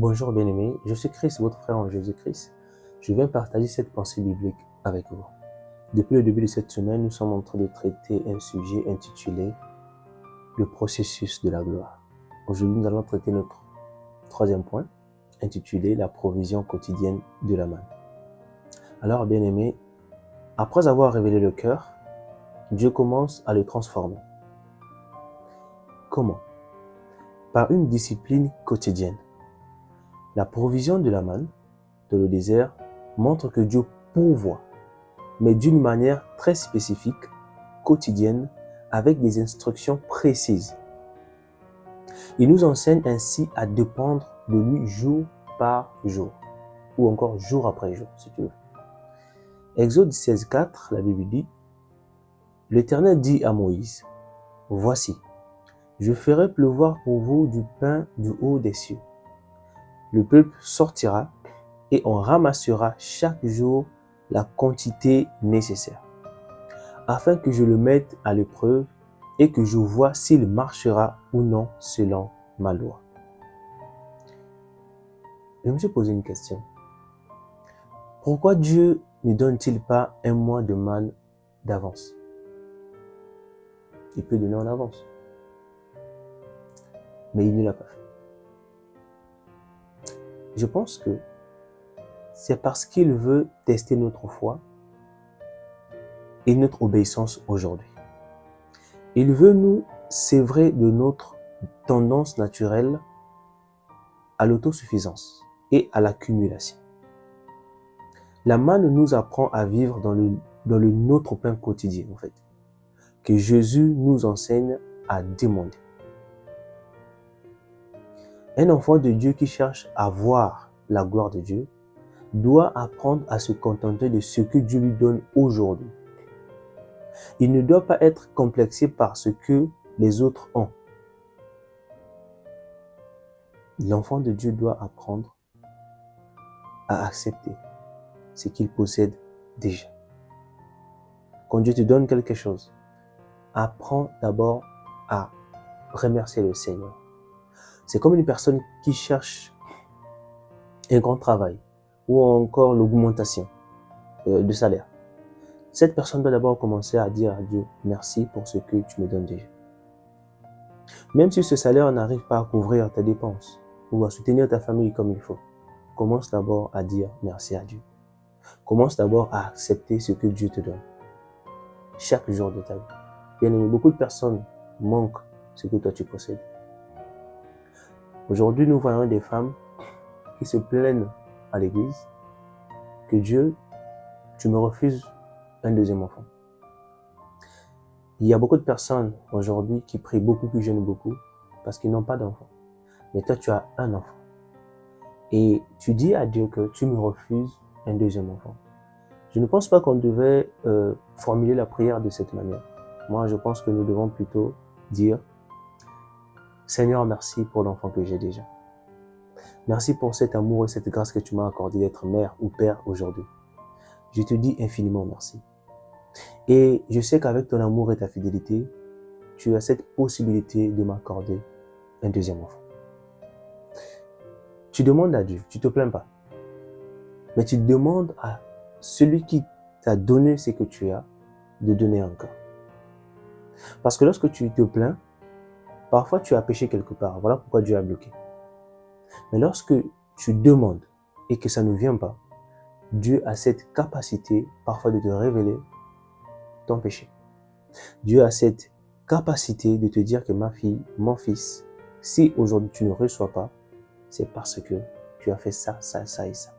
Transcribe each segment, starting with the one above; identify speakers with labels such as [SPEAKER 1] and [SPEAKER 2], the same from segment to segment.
[SPEAKER 1] Bonjour bien-aimés, je suis Chris, votre frère en Jésus-Christ. Je viens partager cette pensée biblique avec vous. Depuis le début de cette semaine, nous sommes en train de traiter un sujet intitulé « Le processus de la gloire ». Aujourd'hui, nous allons traiter notre troisième point, intitulé « La provision quotidienne de la manne ». Alors bien-aimés, après avoir révélé le cœur, Dieu commence à le transformer. Comment? Par une discipline quotidienne. La provision de la manne dans le désert montre que Dieu pourvoit, mais d'une manière très spécifique, quotidienne, avec des instructions précises. Il nous enseigne ainsi à dépendre de lui jour par jour, ou encore jour après jour, si tu veux. Exode 16:4, la Bible dit, « L'Éternel dit à Moïse, « Voici, je ferai pleuvoir pour vous du pain du haut des cieux. Le peuple sortira et on ramassera chaque jour la quantité nécessaire, afin que je le mette à l'épreuve et que je vois s'il marchera ou non selon ma loi. » Je me suis posé une question. Pourquoi Dieu ne donne-t-il pas un mois de manne d'avance? Il peut donner en avance, mais il ne l'a pas fait. Je pense que c'est parce qu'il veut tester notre foi et notre obéissance aujourd'hui. Il veut nous sévrer de notre tendance naturelle à l'autosuffisance et à l'accumulation. La manne nous apprend à vivre dans le notre pain quotidien, en fait, que Jésus nous enseigne à demander. Un enfant de Dieu qui cherche à voir la gloire de Dieu doit apprendre à se contenter de ce que Dieu lui donne aujourd'hui. Il ne doit pas être complexé par ce que les autres ont. L'enfant de Dieu doit apprendre à accepter ce qu'il possède déjà. Quand Dieu te donne quelque chose, apprends d'abord à remercier le Seigneur. C'est comme une personne qui cherche un grand travail ou encore l'augmentation de salaire. Cette personne doit d'abord commencer à dire à Dieu merci pour ce que tu me donnes déjà. Même si ce salaire n'arrive pas à couvrir tes dépenses ou à soutenir ta famille comme il faut, commence d'abord à dire merci à Dieu. Commence d'abord à accepter ce que Dieu te donne chaque jour de ta vie. Bien aimé, beaucoup de personnes manquent ce que toi tu possèdes. Aujourd'hui, nous voyons des femmes qui se plaignent à l'église que Dieu, tu me refuses un deuxième enfant. Il y a beaucoup de personnes aujourd'hui qui prient beaucoup, qui jeûnent beaucoup parce qu'ils n'ont pas d'enfant. Mais toi, tu as un enfant. Et tu dis à Dieu que tu me refuses un deuxième enfant. Je ne pense pas qu'on devait formuler la prière de cette manière. Moi, je pense que nous devons plutôt dire « Seigneur, merci pour l'enfant que j'ai déjà. Merci pour cet amour et cette grâce que tu m'as accordé d'être mère ou père aujourd'hui. Je te dis infiniment merci. Et je sais qu'avec ton amour et ta fidélité, tu as cette possibilité de m'accorder un deuxième enfant. » Tu demandes à Dieu, tu ne te plains pas. Mais tu demandes à celui qui t'a donné ce que tu as, de donner encore. Parce que lorsque tu te plains, parfois tu as péché quelque part. Voilà pourquoi Dieu a bloqué. Mais lorsque tu demandes et que ça ne vient pas, Dieu a cette capacité parfois de te révéler ton péché. Dieu a cette capacité de te dire que ma fille, mon fils, si aujourd'hui tu ne reçois pas, c'est parce que tu as fait ça, ça, ça et ça.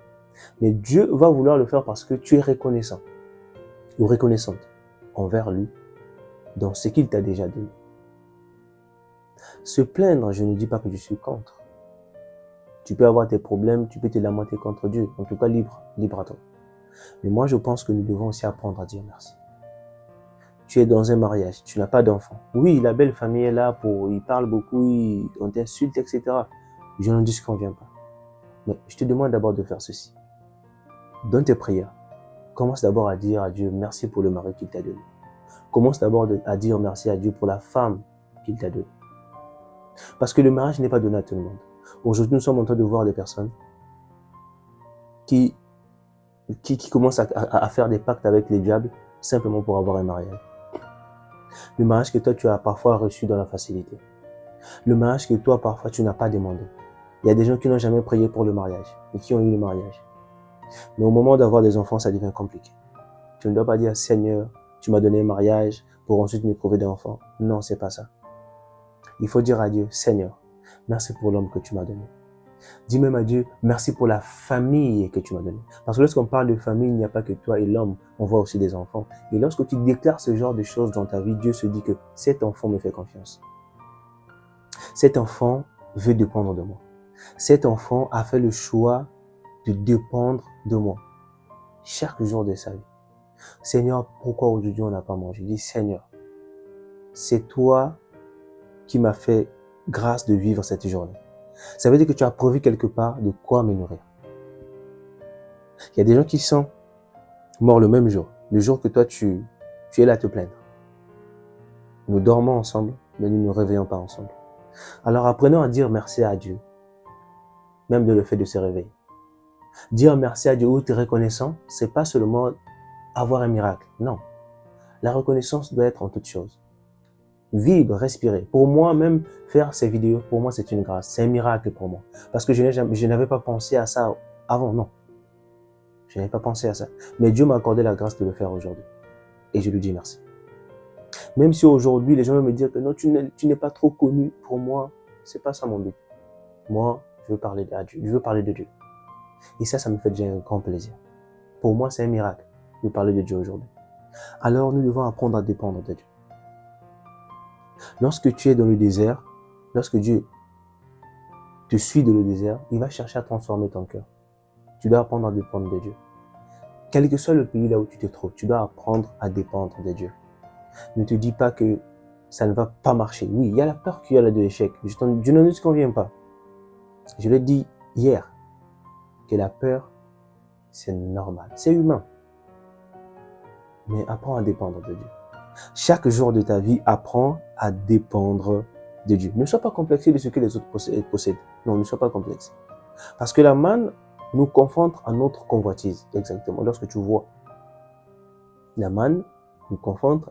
[SPEAKER 1] Mais Dieu va vouloir le faire parce que tu es reconnaissant ou reconnaissante envers lui dans ce qu'il t'a déjà donné. Se plaindre, je ne dis pas que je suis contre. Tu peux avoir tes problèmes, tu peux te lamenter contre Dieu. En tout cas, libre à toi. Mais moi, je pense que nous devons aussi apprendre à dire merci. Tu es dans un mariage, tu n'as pas d'enfant. Oui, la belle famille est là il parle beaucoup, on t'insulte, etc. Je n'en disconviens pas. Mais je te demande d'abord de faire ceci. Dans tes prières, commence d'abord à dire à Dieu merci pour le mari qu'il t'a donné. Commence d'abord à dire merci à Dieu pour la femme qu'il t'a donnée. Parce que le mariage n'est pas donné à tout le monde. Aujourd'hui, nous sommes en train de voir des personnes qui commencent à faire des pactes avec les diables simplement pour avoir un mariage. Le mariage que toi, tu as parfois reçu dans la facilité. Le mariage que toi, parfois, tu n'as pas demandé. Il y a des gens qui n'ont jamais prié pour le mariage et qui ont eu le mariage. Mais au moment d'avoir des enfants, ça devient compliqué. Tu ne dois pas dire, Seigneur, tu m'as donné un mariage pour ensuite me trouver d'enfants. Non, c'est pas ça. Il faut dire à Dieu, Seigneur, merci pour l'homme que tu m'as donné. Dis même à Dieu, merci pour la famille que tu m'as donnée. Parce que lorsqu'on parle de famille, il n'y a pas que toi et l'homme, on voit aussi des enfants. Et lorsque tu déclares ce genre de choses dans ta vie, Dieu se dit que cet enfant me fait confiance. Cet enfant veut dépendre de moi. Cet enfant a fait le choix de dépendre de moi. Chaque jour de sa vie. Seigneur, pourquoi aujourd'hui on n'a pas mangé? Je dis, Seigneur, c'est toi qui m'as fait grâce de vivre cette journée. Ça veut dire que tu as prévu quelque part de quoi me nourrir. Il y a des gens qui sont morts le même jour, le jour que toi tu es là à te plaindre. Nous dormons ensemble, mais nous ne nous réveillons pas ensemble. Alors apprenons à dire merci à Dieu, même de le fait de se réveiller. Dire merci à Dieu ou être reconnaissant, c'est pas seulement avoir un miracle, non. La reconnaissance doit être en toute chose. Vivre, respirer. Pour moi, même faire ces vidéos, pour moi, c'est une grâce. C'est un miracle pour moi. Parce que je n'avais pas pensé à ça avant, non. Je n'avais pas pensé à ça. Mais Dieu m'a accordé la grâce de le faire aujourd'hui. Et je lui dis merci. Même si aujourd'hui, les gens vont me dire que non, tu n'es pas trop connu, pour moi, c'est pas ça mon but. Moi, je veux parler à Dieu. Je veux parler de Dieu. Et ça me fait déjà un grand plaisir. Pour moi, c'est un miracle de parler de Dieu aujourd'hui. Alors, nous devons apprendre à dépendre de Dieu. Lorsque tu es dans le désert, lorsque Dieu te suit dans le désert, il va chercher à transformer ton cœur. Tu dois apprendre à dépendre de Dieu. Quel que soit le pays là où tu te trouves, tu dois apprendre à dépendre de Dieu. Ne te dis pas que ça ne va pas marcher. Oui, il y a la peur qu'il y a là de l'échec. Je ne te conviens pas. Je l'ai dit hier, que la peur, c'est normal, c'est humain. Mais apprends à dépendre de Dieu. Chaque jour de ta vie, apprends à dépendre de Dieu. Ne sois pas complexé de ce que les autres possèdent. Non, ne sois pas complexé. Parce que la manne nous confronte à notre convoitise. Exactement. Lorsque tu vois la manne nous confronte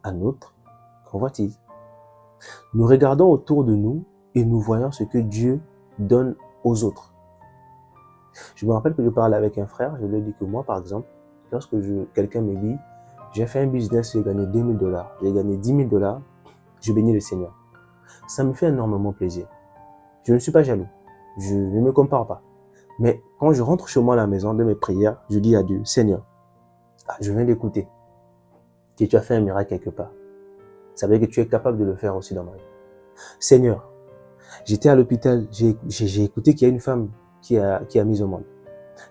[SPEAKER 1] à notre convoitise. Nous regardons autour de nous et nous voyons ce que Dieu donne aux autres. Je me rappelle que je parlais avec un frère, je lui ai dit que moi, par exemple, lorsque quelqu'un me dit, j'ai fait un business, j'ai gagné 2000 $, j'ai gagné 10 000 $, je bénis le Seigneur. Ça me fait énormément plaisir. Je ne suis pas jaloux. Je ne me compare pas. Mais quand je rentre chez moi à la maison de mes prières, je dis à Dieu, Seigneur, je viens d'écouter que tu as fait un miracle quelque part. Ça veut dire que tu es capable de le faire aussi dans ma vie. Seigneur, j'étais à l'hôpital, j'ai écouté qu'il y a une femme qui a mis au monde.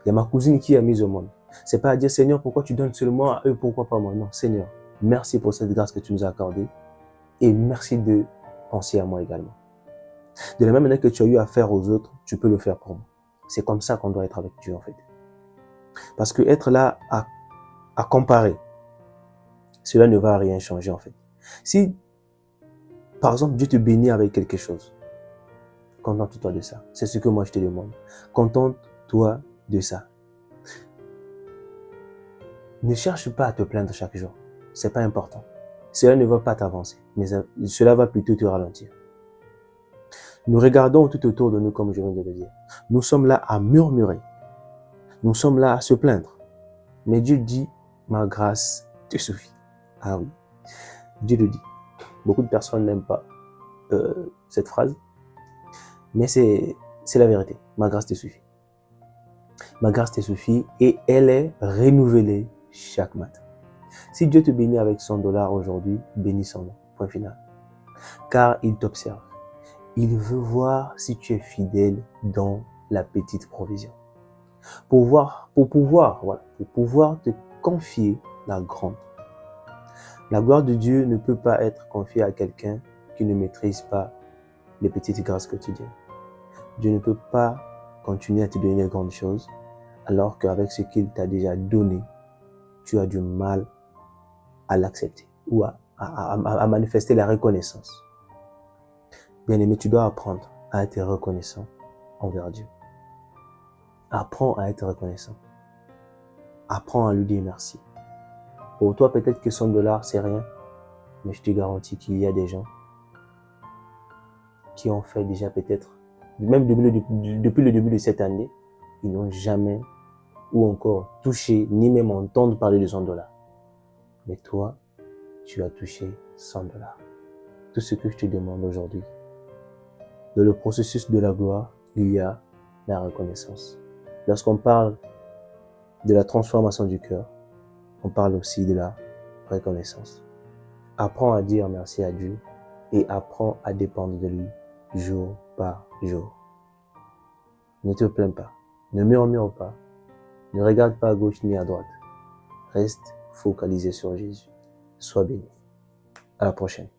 [SPEAKER 1] Il y a ma cousine qui a mis au monde. C'est pas à dire, Seigneur, pourquoi tu donnes seulement à eux, pourquoi pas moi? Non, Seigneur, merci pour cette grâce que tu nous as accordée et merci de penser à moi également. De la même manière que tu as eu à faire aux autres, tu peux le faire pour moi. C'est comme ça qu'on doit être avec Dieu en fait. Parce que être là à comparer, cela ne va rien changer en fait. Si, par exemple, Dieu te bénit avec quelque chose, contente-toi de ça. C'est ce que moi je te demande. Contente-toi de ça. Ne cherche pas à te plaindre chaque jour. C'est pas important. Cela ne va pas t'avancer, mais cela va plutôt te ralentir. Nous regardons tout autour de nous, comme je viens de le dire. Nous sommes là à murmurer. Nous sommes là à se plaindre. Mais Dieu dit, ma grâce te suffit. Ah oui, Dieu le dit. Beaucoup de personnes n'aiment pas cette phrase, mais c'est la vérité. Ma grâce te suffit. Ma grâce te suffit et elle est renouvelée chaque matin. Si Dieu te bénit avec 100 $ aujourd'hui, bénis son nom. Point final. Car il t'observe. Il veut voir si tu es fidèle dans la petite provision. Pour pouvoir te confier la grande. La gloire de Dieu ne peut pas être confiée à quelqu'un qui ne maîtrise pas les petites grâces quotidiennes. Dieu ne peut pas continuer à te donner de grandes choses alors qu'avec ce qu'il t'a déjà donné, tu as du mal à l'accepter ou à manifester la reconnaissance. Bien-aimé, tu dois apprendre à être reconnaissant envers Dieu. Apprends à être reconnaissant. Apprends à lui dire merci. Pour toi, peut-être que $100, c'est rien, mais je te garantis qu'il y a des gens qui ont fait déjà peut-être, même depuis le début de cette année, ils n'ont jamais ou encore touché, ni même entendu parler de $100. Mais toi, tu as touché $100. Tout ce que je te demande aujourd'hui, dans le processus de la gloire, il y a la reconnaissance. Lorsqu'on parle de la transformation du cœur, on parle aussi de la reconnaissance. Apprends à dire merci à Dieu et apprends à dépendre de lui jour par jour. Ne te plains pas, ne murmure pas, ne regarde pas à gauche ni à droite. Reste focalisé sur Jésus. Sois béni. À la prochaine.